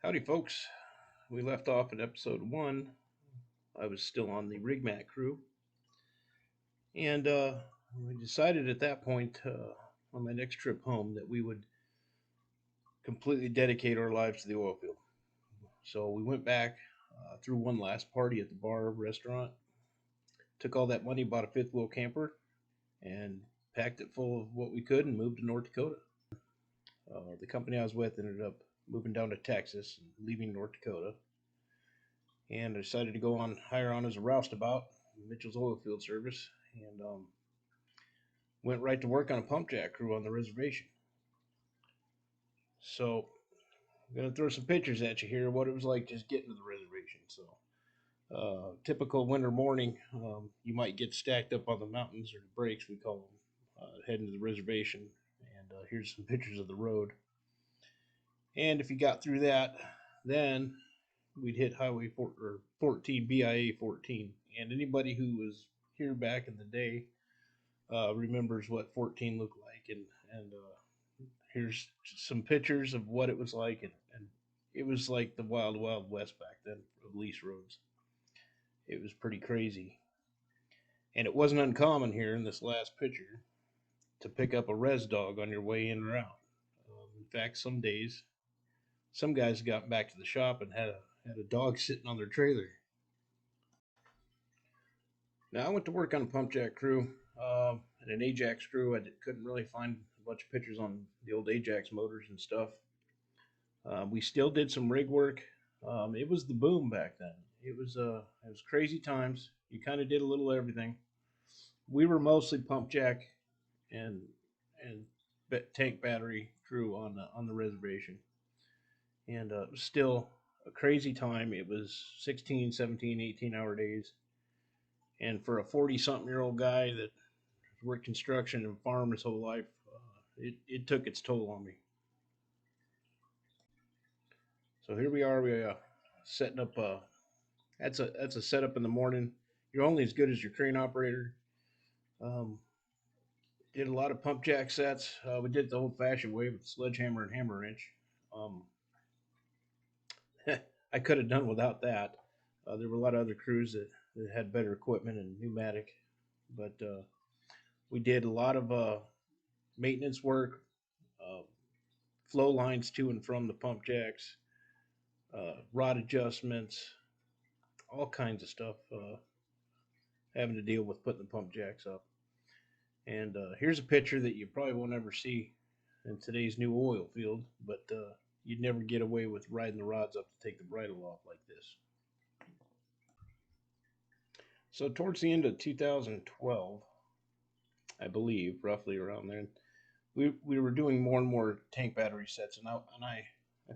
Howdy, folks. We left off at episode 1. I was still on the rig mat crew, and we decided at that point on my next trip home that we would completely dedicate our lives to the oil field. So we went back, threw one last party at the bar restaurant, took all that money, bought a fifth wheel camper, and packed it full of what we could and moved to North Dakota. The company I was with ended up moving down to Texas and leaving North Dakota. And I decided to go on hire on as a roustabout, Mitchell's Oilfield Service, and went right to work on a pump jack crew on the reservation. So I'm gonna throw some pictures at you here of what it was like just getting to the reservation. So typical winter morning, you might get stacked up on the mountains, or the breaks we call them, heading to the reservation. And here's some pictures of the road. And if you got through that, then we'd hit Highway 14, BIA 14. And anybody who was here back in the day remembers what 14 looked like. And here's some pictures of what it was like. And it was like the wild, wild west back then of lease roads. It was pretty crazy. And it wasn't uncommon here in this last picture to pick up a REZ dog on your way in or out. In fact, some days, some guys got back to the shop and had a dog sitting on their trailer. Now I went to work on a pump jack crew and an Ajax crew. Couldn't really find a bunch of pictures on the old Ajax motors and stuff. We still did some rig work. It was the boom back then. It was crazy times. You kind of did a little everything. We were mostly pump jack and tank battery crew on the reservation, and it was still a crazy time. It was 16, 17, 18-hour days, and for a 40-something-year-old guy that worked construction and farm his whole life, it took its toll on me. So here we are. We setting up. That's a setup in the morning. You're only as good as your crane operator. Did a lot of pump jack sets. We did the old-fashioned way with sledgehammer and hammer wrench. I could have done without that. There were a lot of other crews that had better equipment and pneumatic, but we did a lot of maintenance work, flow lines to and from the pump jacks, rod adjustments, all kinds of stuff having to deal with putting the pump jacks up. And here's a picture that you probably won't ever see in today's new oil field, but you'd never get away with riding the rods up to take the bridle off like this. So towards the end of 2012, I believe, roughly around there, we were doing more and more tank battery sets, and I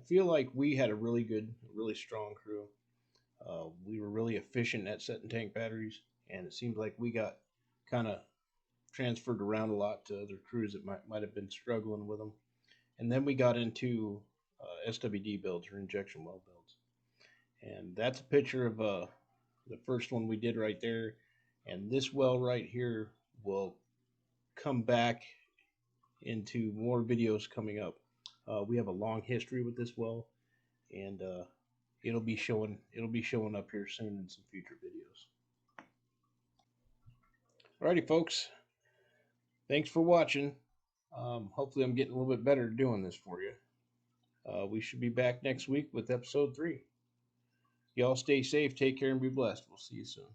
feel like we had a really good, really strong crew. We were really efficient at setting tank batteries, and it seemed like we got kind of transferred around a lot to other crews that might have been struggling with them. And then we got into SWD builds, or injection well builds. And that's a picture of the first one we did right there. And this well right here will come back into more videos coming up. We have a long history with this well, and it'll be showing up here soon in some future videos. Alrighty, folks. Thanks for watching. Hopefully I'm getting a little bit better at doing this for you. We should be back next week with episode 3. Y'all stay safe, take care, and be blessed. We'll see you soon.